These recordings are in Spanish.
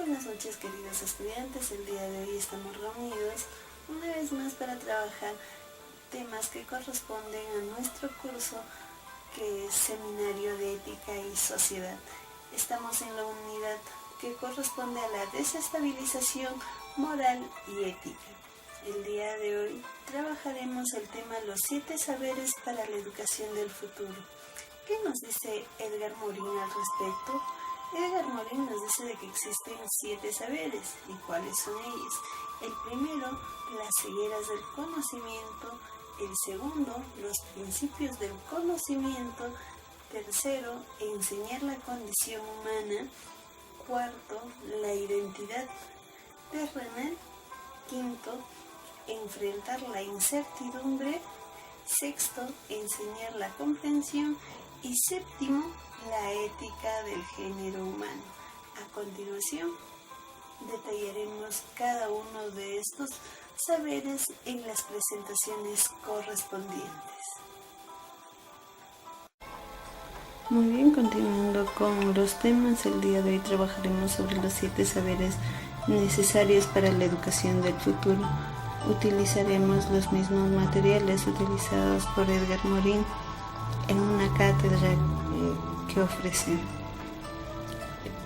buenas noches, queridos estudiantes. El día de hoy estamos reunidos una vez más para trabajar temas que corresponden a nuestro curso, que es Seminario de Ética y Sociedad. Estamos en la unidad que corresponde a la desestabilización moral y ética. El día de hoy trabajaremos el tema los 7 saberes para la educación del futuro. ¿Qué nos dice Edgar Morin al respecto? Edgar Morin nos dice de que existen 7 saberes. ¿Y cuáles son ellos? El primero, las cegueras del conocimiento. El segundo, los principios del conocimiento. Tercero, enseñar la condición humana. Cuarto, la identidad terrenal. Quinto, enfrentar la incertidumbre. Sexto, enseñar la comprensión. Y séptimo, la ética del género humano. A continuación, detallaremos cada uno de estos saberes en las presentaciones correspondientes. Muy bien, continuando con los temas, el día de hoy trabajaremos sobre los 7 saberes necesarios para la educación del futuro. Utilizaremos los mismos materiales utilizados por Edgar Morin en una cátedra que ofrece.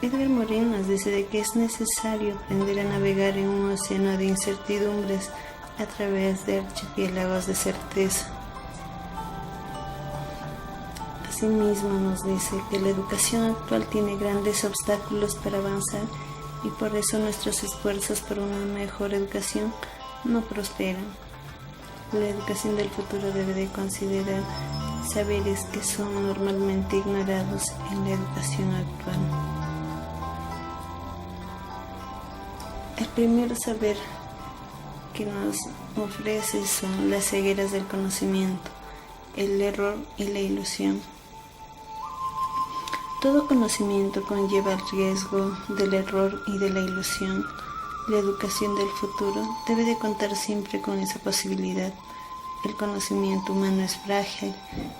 Edgar Morin nos dice de que es necesario aprender a navegar en un océano de incertidumbres a través de archipiélagos de certeza. Asimismo nos dice que la educación actual tiene grandes obstáculos para avanzar y por eso nuestros esfuerzos por una mejor educación no prosperan. La educación del futuro debe de considerar saberes que son normalmente ignorados en la educación actual. El primer saber que nos ofrece son las cegueras del conocimiento, el error y la ilusión. Todo conocimiento conlleva el riesgo del error y de la ilusión. La educación del futuro debe de contar siempre con esa posibilidad. El conocimiento humano es frágil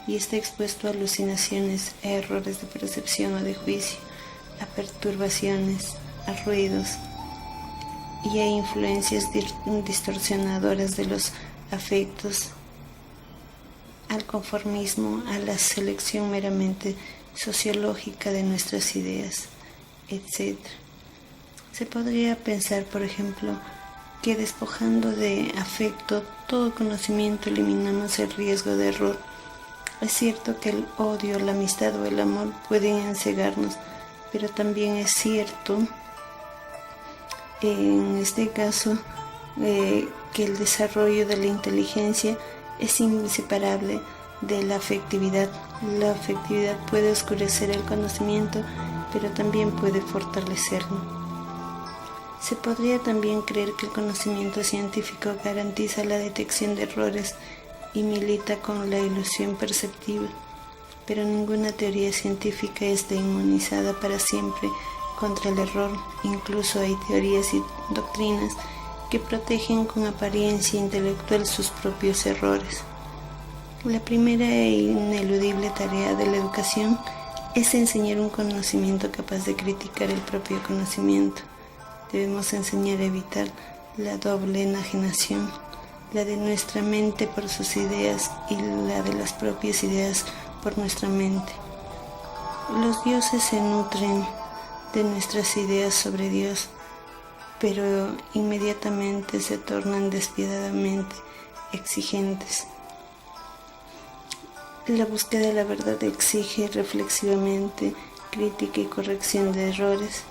y está expuesto a alucinaciones, a errores de percepción o de juicio, a perturbaciones, a ruidos y a influencias distorsionadoras de los afectos, al conformismo, a la selección meramente sociológica de nuestras ideas, etc. Se podría pensar, por ejemplo, que despojando de afecto todo conocimiento eliminamos el riesgo de error. Es cierto que el odio, la amistad o el amor pueden encegarnos, pero también es cierto, en este caso, que el desarrollo de la inteligencia es inseparable de la afectividad. La afectividad puede oscurecer el conocimiento, pero también puede fortalecerlo. Se podría también creer que el conocimiento científico garantiza la detección de errores y milita con la ilusión perceptiva, pero ninguna teoría científica está inmunizada para siempre contra el error. Incluso hay teorías y doctrinas que protegen con apariencia intelectual sus propios errores. La primera e ineludible tarea de la educación es enseñar un conocimiento capaz de criticar el propio conocimiento. Debemos enseñar a evitar la doble enajenación, la de nuestra mente por sus ideas y la de las propias ideas por nuestra mente. Los dioses se nutren de nuestras ideas sobre Dios, pero inmediatamente se tornan despiadadamente exigentes. La búsqueda de la verdad exige reflexivamente crítica y corrección de errores,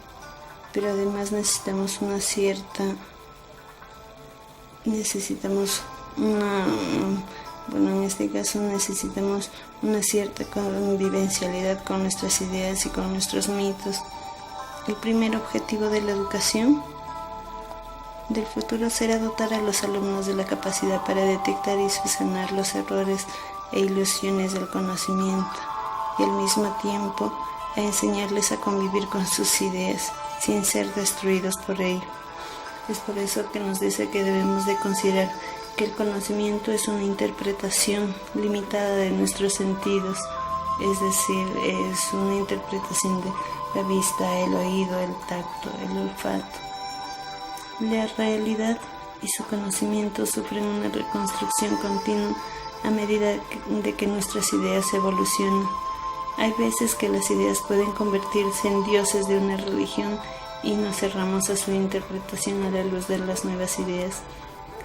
pero además necesitamos una cierta convivencialidad con nuestras ideas y con nuestros mitos. El primer objetivo de la educación del futuro será dotar a los alumnos de la capacidad para detectar y subsanar los errores e ilusiones del conocimiento y al mismo tiempo a enseñarles a convivir con sus ideas sin ser destruidos por ello. Es por eso que nos dice que debemos de considerar que el conocimiento es una interpretación limitada de nuestros sentidos, es decir, es una interpretación la vista, el oído, el tacto, el olfato. La realidad y su conocimiento sufren una reconstrucción continua a medida de que nuestras ideas evolucionan. Hay veces que las ideas pueden convertirse en dioses de una religión y nos cerramos a su interpretación a la luz de las nuevas ideas.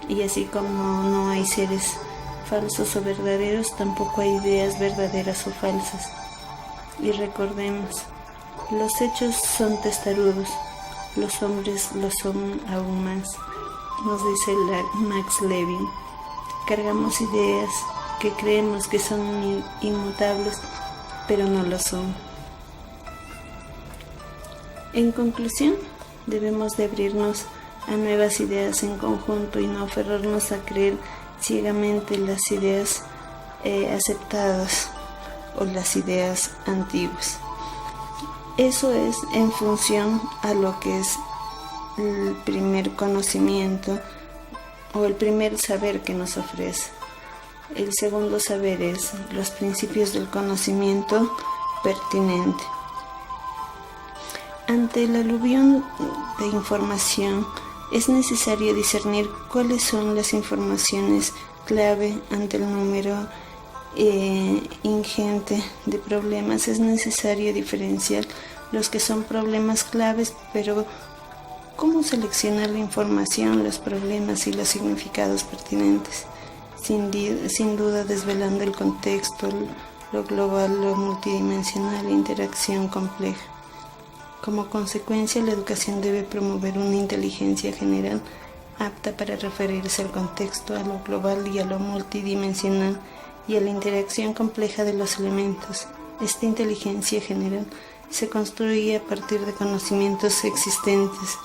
Y así como no hay seres falsos o verdaderos, tampoco hay ideas verdaderas o falsas. Y recordemos, los hechos son testarudos, los hombres lo son aún más, nos dice Max Levin. Cargamos ideas que creemos que son inmutables, pero no lo son. En conclusión, debemos de abrirnos a nuevas ideas en conjunto y no aferrarnos a creer ciegamente las ideas aceptadas o las ideas antiguas. Eso es en función a lo que es el primer conocimiento o el primer saber que nos ofrece. El segundo saber es los principios del conocimiento pertinente. Ante el aluvión de información, es necesario discernir cuáles son las informaciones clave ante el número ingente de problemas. Es necesario diferenciar los que son problemas claves, pero ¿cómo seleccionar la información, los problemas y los significados pertinentes? Sin duda desvelando el contexto, lo global, lo multidimensional, la interacción compleja. Como consecuencia, la educación debe promover una inteligencia general apta para referirse al contexto, a lo global y a lo multidimensional y a la interacción compleja de los elementos. Esta inteligencia general se construye a partir de conocimientos existentes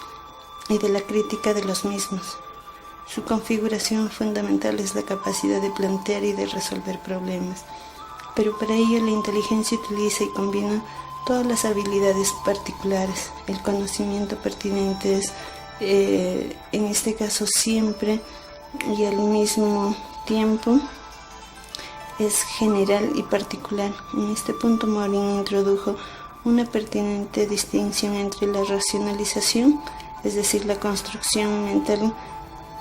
y de la crítica de los mismos. Su configuración fundamental es la capacidad de plantear y de resolver problemas, pero para ello la inteligencia utiliza y combina todas las habilidades particulares. El conocimiento pertinente es, en este caso, siempre y al mismo tiempo es general y particular. En este punto Morin introdujo una pertinente distinción entre la racionalización, es decir, la construcción mental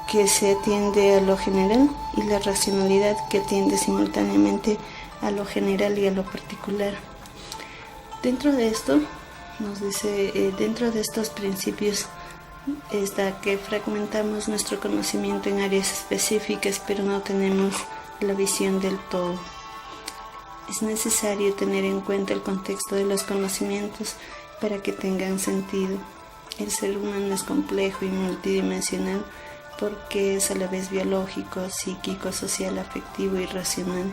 que se atiende a lo general, y la racionalidad que atiende simultáneamente a lo general y a lo particular. Dentro de esto, nos dice, dentro de estos principios está que fragmentamos nuestro conocimiento en áreas específicas, pero no tenemos la visión del todo. Es necesario tener en cuenta el contexto de los conocimientos para que tengan sentido. El ser humano es complejo y multidimensional porque es a la vez biológico, psíquico, social, afectivo y racional.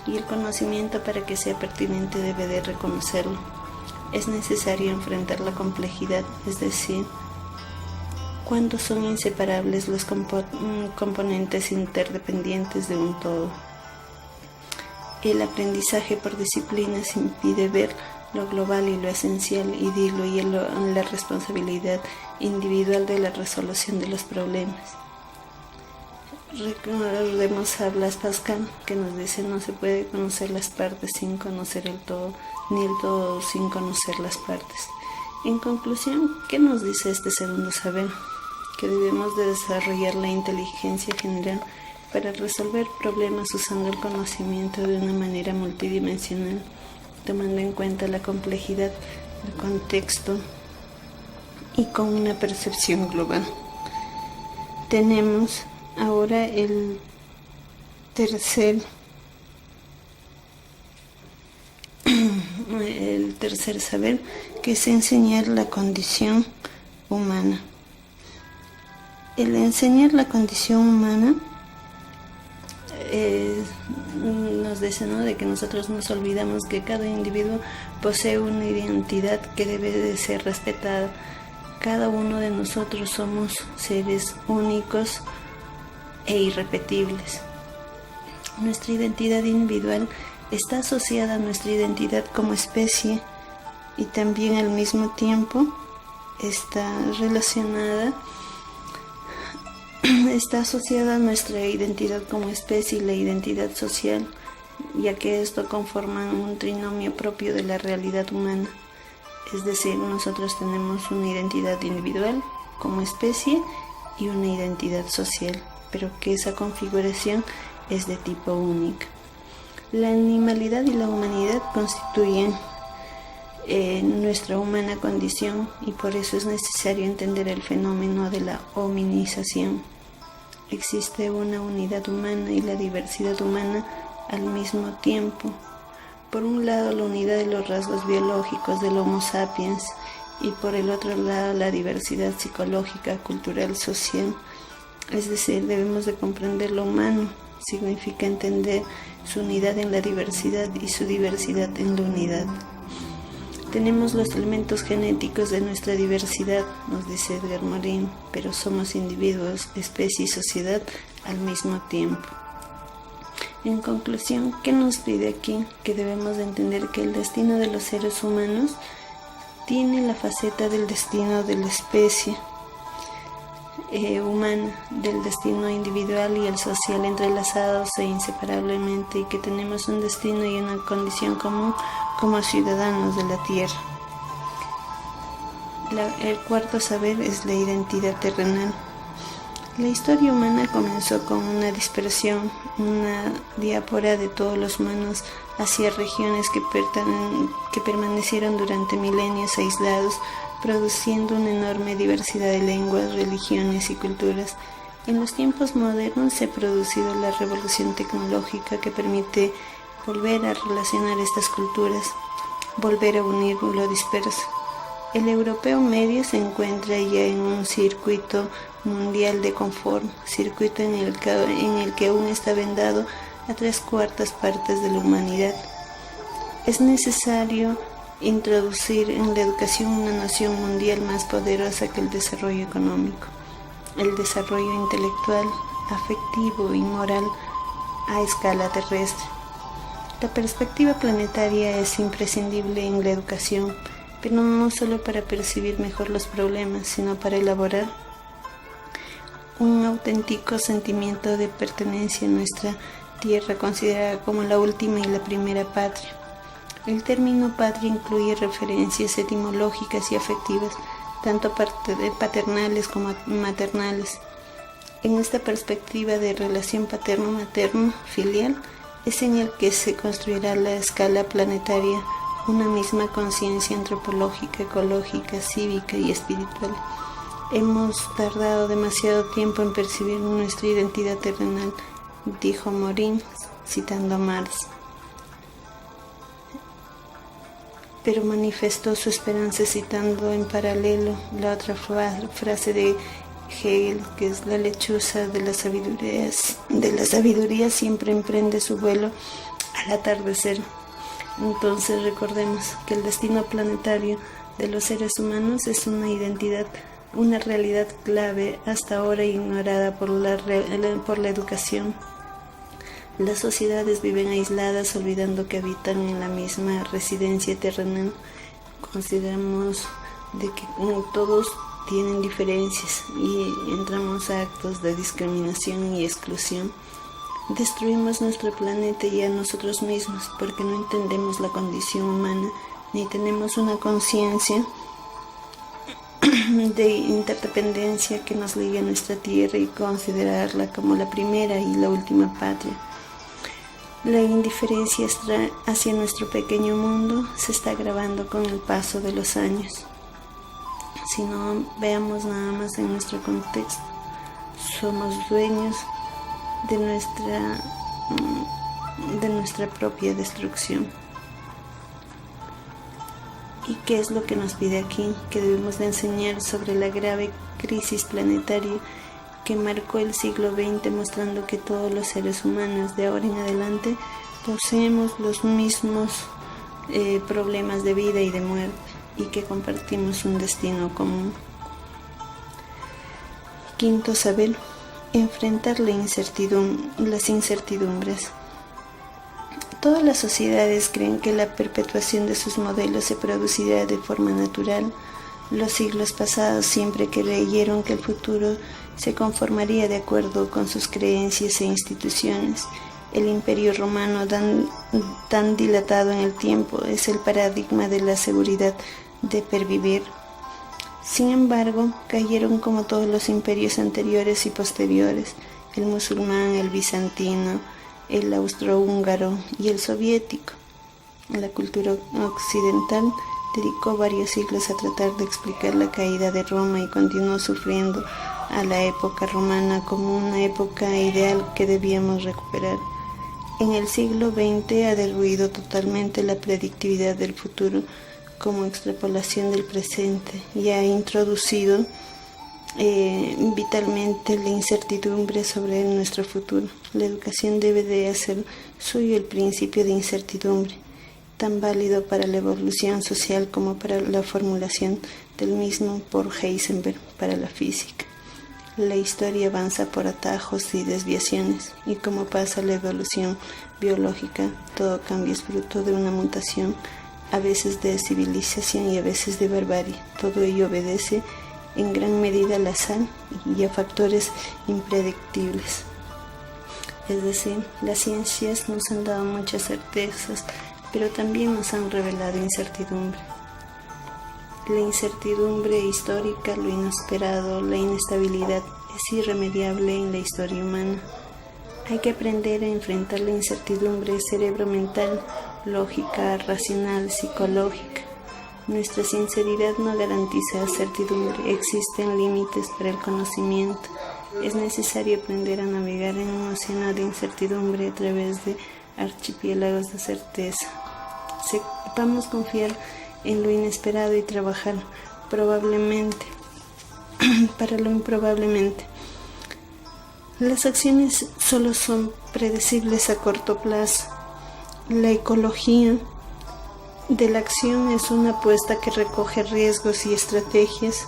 Y el conocimiento, para que sea pertinente, debe de reconocerlo. Es necesario enfrentar la complejidad, es decir, cuando son inseparables los componentes interdependientes de un todo. El aprendizaje por disciplinas impide ver lo global y lo esencial y diluye la responsabilidad individual de la resolución de los problemas. Recordemos a Blaise Pascal, que nos dice: no se puede conocer las partes sin conocer el todo, ni el todo sin conocer las partes. En conclusión, ¿qué nos dice este segundo saber? Que debemos de desarrollar la inteligencia general para resolver problemas usando el conocimiento de una manera multidimensional, tomando en cuenta la complejidad del contexto y con una percepción global. Tenemos ahora el tercer saber, que es enseñar la condición humana. El enseñar la condición humana nos dice, ¿no?, de que nosotros nos olvidamos que cada individuo posee una identidad que debe de ser respetada. Cada uno de nosotros somos seres únicos e irrepetibles. Nuestra identidad individual está asociada a nuestra identidad como especie y también al mismo tiempo está asociada a nuestra identidad como especie y la identidad social, ya que esto conforman un trinomio propio de la realidad humana. Es decir, nosotros tenemos una identidad individual como especie y una identidad social, pero que esa configuración es de tipo único. La animalidad y la humanidad constituyen nuestra humana condición, y por eso es necesario entender el fenómeno de la hominización. Existe una unidad humana y la diversidad humana al mismo tiempo. Por un lado, la unidad de los rasgos biológicos del Homo sapiens, y por el otro lado, la diversidad psicológica, cultural, social. Es decir, debemos de comprender lo humano. Significa entender su unidad en la diversidad y su diversidad en la unidad. Tenemos los elementos genéticos de nuestra diversidad, nos dice Edgar Morin, pero somos individuos, especie y sociedad al mismo tiempo. En conclusión, ¿qué nos pide aquí? Que debemos de entender que el destino de los seres humanos tiene la faceta del destino de la especie humana, del destino individual y el social entrelazados e inseparablemente, y que tenemos un destino y una condición común como ciudadanos de la Tierra. El cuarto saber es la identidad terrenal. La historia humana comenzó con una dispersión, una diáspora de todos los humanos hacia regiones que permanecieron durante milenios aislados, produciendo una enorme diversidad de lenguas, religiones y culturas. En los tiempos modernos se ha producido la revolución tecnológica que permite volver a relacionar estas culturas, volver a unir lo disperso. El europeo medio se encuentra ya en un circuito mundial de confort, circuito en el que aún está vendado a 3/4 partes de la humanidad. Es necesario introducir en la educación una noción mundial más poderosa que el desarrollo económico, el desarrollo intelectual, afectivo y moral a escala terrestre. La perspectiva planetaria es imprescindible en la educación, pero no solo para percibir mejor los problemas, sino para elaborar un auténtico sentimiento de pertenencia a nuestra tierra, considerada como la última y la primera patria. El término patria incluye referencias etimológicas y afectivas, tanto paternales como maternales. En esta perspectiva de relación paterno-materno-filial es en el que se construirá la escala planetaria, una misma conciencia antropológica, ecológica, cívica y espiritual. Hemos tardado demasiado tiempo en percibir nuestra identidad terrenal, dijo Morin, citando a Marx. Pero manifestó su esperanza citando en paralelo la otra frase de Hegel, que es: la lechuza de la sabiduría siempre emprende su vuelo al atardecer. Entonces recordemos que el destino planetario de los seres humanos es una identidad, una realidad clave hasta ahora ignorada por la educación. Las sociedades viven aisladas, olvidando que habitan en la misma residencia terrenal. Consideramos de que todos tienen diferencias y entramos a actos de discriminación y exclusión. Destruimos nuestro planeta y a nosotros mismos porque no entendemos la condición humana ni tenemos una conciencia de interdependencia que nos ligue a nuestra tierra y considerarla como la primera y la última patria. La indiferencia hacia nuestro pequeño mundo se está agravando con el paso de los años. Si no veamos nada más en nuestro contexto, somos dueños de nuestra propia destrucción. ¿Y qué es lo que nos pide aquí? Que debemos de enseñar sobre la grave crisis planetaria que marcó el siglo XX, mostrando que todos los seres humanos de ahora en adelante poseemos los mismos problemas de vida y de muerte y que compartimos un destino común. Quinto saber: enfrentar las incertidumbres. Todas las sociedades creen que la perpetuación de sus modelos se producirá de forma natural. Los siglos pasados siempre creyeron que el futuro se conformaría de acuerdo con sus creencias e instituciones. El Imperio Romano, tan dilatado en el tiempo, es el paradigma de la seguridad de pervivir. Sin embargo, cayeron como todos los imperios anteriores y posteriores, el musulmán, el bizantino, el austrohúngaro y el soviético. La cultura occidental dedicó varios siglos a tratar de explicar la caída de Roma y continuó sufriendo a la época romana como una época ideal que debíamos recuperar. En el siglo XX ha derruido totalmente la predictividad del futuro como extrapolación del presente y ha introducido vitalmente la incertidumbre sobre nuestro futuro. La educación debe de hacer suyo el principio de incertidumbre, tan válido para la evolución social como para la formulación del mismo por Heisenberg para la física. La historia avanza por atajos y desviaciones, y como pasa la evolución biológica, todo cambio es fruto de una mutación, a veces de civilización y a veces de barbarie. Todo ello obedece en gran medida al azar y a factores impredictibles. Es decir, las ciencias nos han dado muchas certezas, pero también nos han revelado incertidumbre. La incertidumbre histórica, lo inesperado, la inestabilidad es irremediable en la historia humana. Hay que aprender a enfrentar la incertidumbre cerebro mental, lógica, racional, psicológica. Nuestra sinceridad no garantiza certidumbre, existen límites para el conocimiento. Es necesario aprender a navegar en un océano de incertidumbre a través de archipiélagos de certeza. Sepamos confiar en lo inesperado y trabajar probablemente para lo improbablemente. Las acciones solo son predecibles a corto plazo. La ecología de la acción es una apuesta que recoge riesgos y estrategias,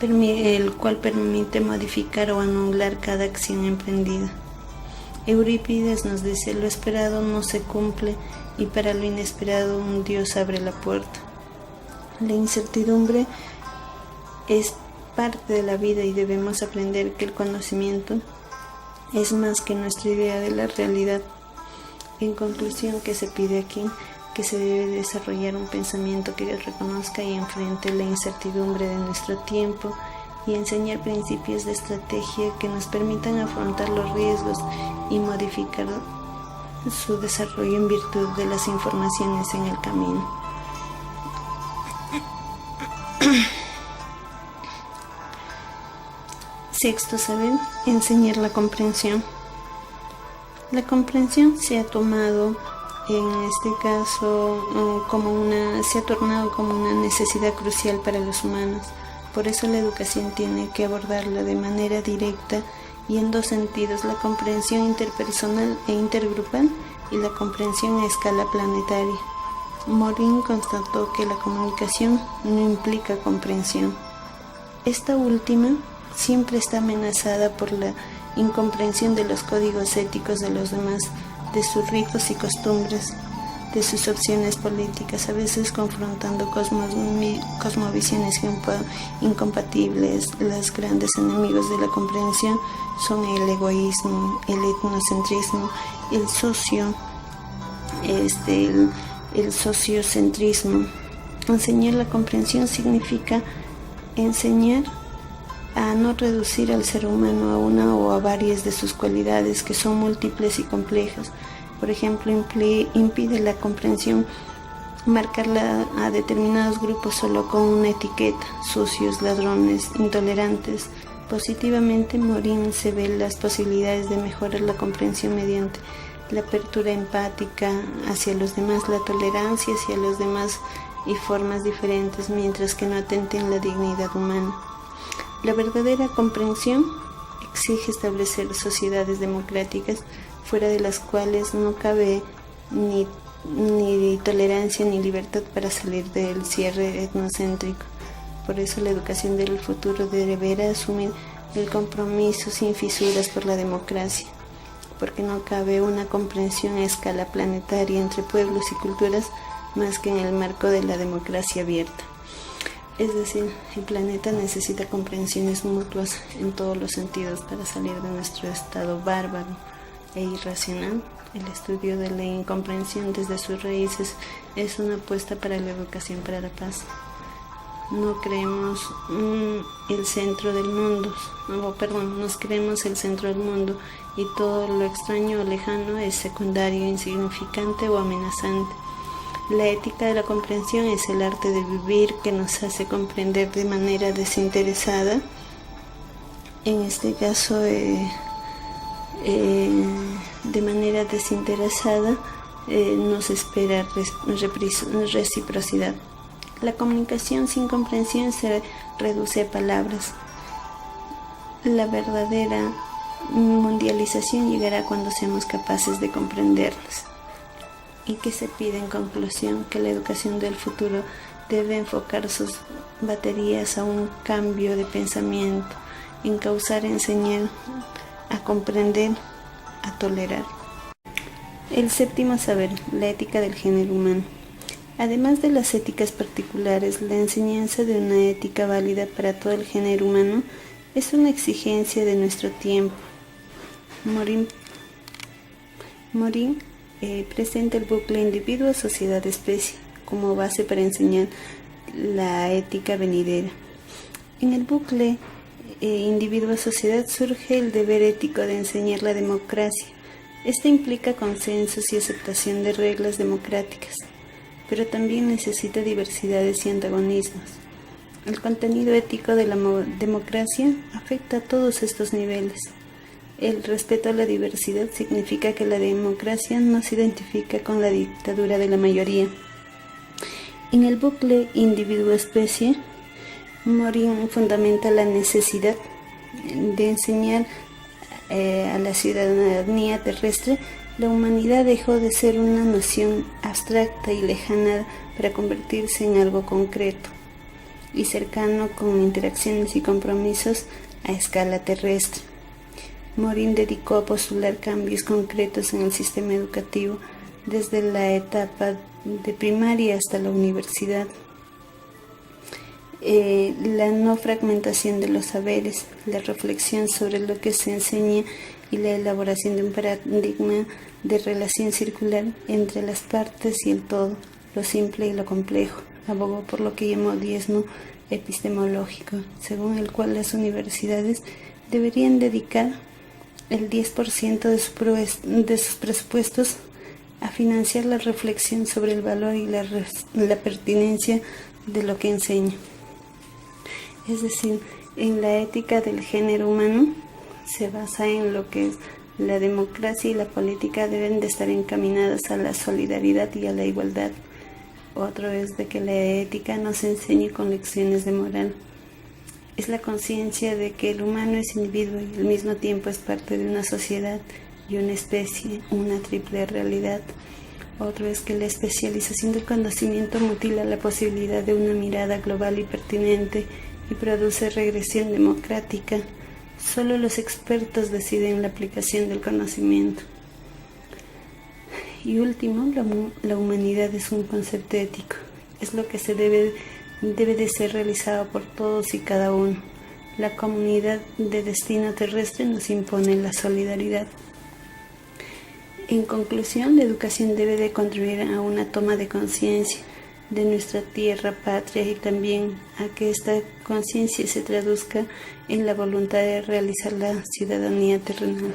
el cual permite modificar o anular cada acción emprendida. Eurípides nos dice: lo esperado no se cumple y para lo inesperado un Dios abre la puerta. La incertidumbre es parte de la vida y debemos aprender que el conocimiento es más que nuestra idea de la realidad. En conclusión, ¿qué se pide aquí? Que se debe desarrollar un pensamiento que reconozca y enfrente la incertidumbre de nuestro tiempo y enseñar principios de estrategia que nos permitan afrontar los riesgos y modificar su desarrollo en virtud de las informaciones en el camino. Sexto saber, enseñar la comprensión. La comprensión se ha tomado en este caso se ha tornado como una necesidad crucial para los humanos. Por eso la educación tiene que abordarla de manera directa y en dos sentidos: la comprensión interpersonal e intergrupal y la comprensión a escala planetaria. Morin constató que la comunicación no implica comprensión. Esta última siempre está amenazada por la incomprensión de los códigos éticos de los demás, de sus ritos y costumbres, de sus opciones políticas, a veces confrontando cosmovisiones incompatibles. Los grandes enemigos de la comprensión son el egoísmo, el etnocentrismo, el sociocentrismo. Enseñar la comprensión significa enseñar a no reducir al ser humano a una o a varias de sus cualidades, que son múltiples y complejas. Por ejemplo, impide la comprensión marcarla a determinados grupos solo con una etiqueta: sucios, ladrones, intolerantes. Positivamente, Morin se ve las posibilidades de mejorar la comprensión mediante la apertura empática hacia los demás, la tolerancia hacia los demás y formas diferentes, mientras que no atenten la dignidad humana. La verdadera comprensión exige establecer sociedades democráticas fuera de las cuales no cabe ni tolerancia ni libertad para salir del cierre etnocéntrico. Por eso la educación del futuro deberá asumir el compromiso sin fisuras por la democracia, porque no cabe una comprensión a escala planetaria entre pueblos y culturas más que en el marco de la democracia abierta. Es decir, el planeta necesita comprensiones mutuas en todos los sentidos para salir de nuestro estado bárbaro e irracional El estudio de la incomprensión desde sus raíces es una apuesta para la educación para la paz. No creemos el centro del mundo, nos creemos el centro del mundo y todo lo extraño o lejano es secundario, insignificante o amenazante. La ética de la comprensión es el arte de vivir que nos hace comprender de manera desinteresada, en este caso de manera desinteresada nos espera reciprocidad. La comunicación sin comprensión se reduce a palabras. La verdadera mundialización llegará cuando seamos capaces de comprendernos. ¿Y qué se pide en conclusión? Que la educación del futuro debe enfocar sus baterías a un cambio de pensamiento, encauzar, enseñar, a comprender, a tolerar. El séptimo saber, la ética del género humano. Además de las éticas particulares, la enseñanza de una ética válida para todo el género humano es una exigencia de nuestro tiempo. Morin presenta el bucle individuo, sociedad, especie como base para enseñar la ética venidera. En el bucle individuo, sociedad surge el deber ético de enseñar la democracia. Esta implica consensos y aceptación de reglas democráticas, pero también necesita diversidades y antagonismos. El contenido ético de la democracia afecta a todos estos niveles. El respeto a la diversidad significa que la democracia no se identifica con la dictadura de la mayoría. En el bucle individuo-especie, Morin fundamenta la necesidad de enseñar a la ciudadanía terrestre. La humanidad dejó de ser una noción abstracta y lejana para convertirse en algo concreto y cercano con interacciones y compromisos a escala terrestre. Morin dedicó a postular cambios concretos en el sistema educativo desde la etapa de primaria hasta la universidad. La no fragmentación de los saberes, la reflexión sobre lo que se enseña y la elaboración de un paradigma de relación circular entre las partes y el todo, lo simple y lo complejo. Abogó por lo que llamó diezmo epistemológico, según el cual las universidades deberían dedicar el 10% de sus presupuestos a financiar la reflexión sobre el valor y la pertinencia de lo que enseña. Es decir, en la ética del género humano se basa en lo que es la democracia y la política deben de estar encaminadas a la solidaridad y a la igualdad. Otro es de que la ética no se enseñe con lecciones de moral. Es la conciencia de que el humano es individuo y al mismo tiempo es parte de una sociedad y una especie, una triple realidad. Otro es que la especialización del conocimiento mutila la posibilidad de una mirada global y pertinente y produce regresión democrática. Solo los expertos deciden la aplicación del conocimiento. Y último, la humanidad es un concepto ético. Es lo que se debe de ser realizado por todos y cada uno. La comunidad de destino terrestre nos impone la solidaridad. En conclusión, la educación debe de contribuir a una toma de conciencia de nuestra tierra, patria y también a que esta conciencia se traduzca en la voluntad de realizar la ciudadanía terrenal.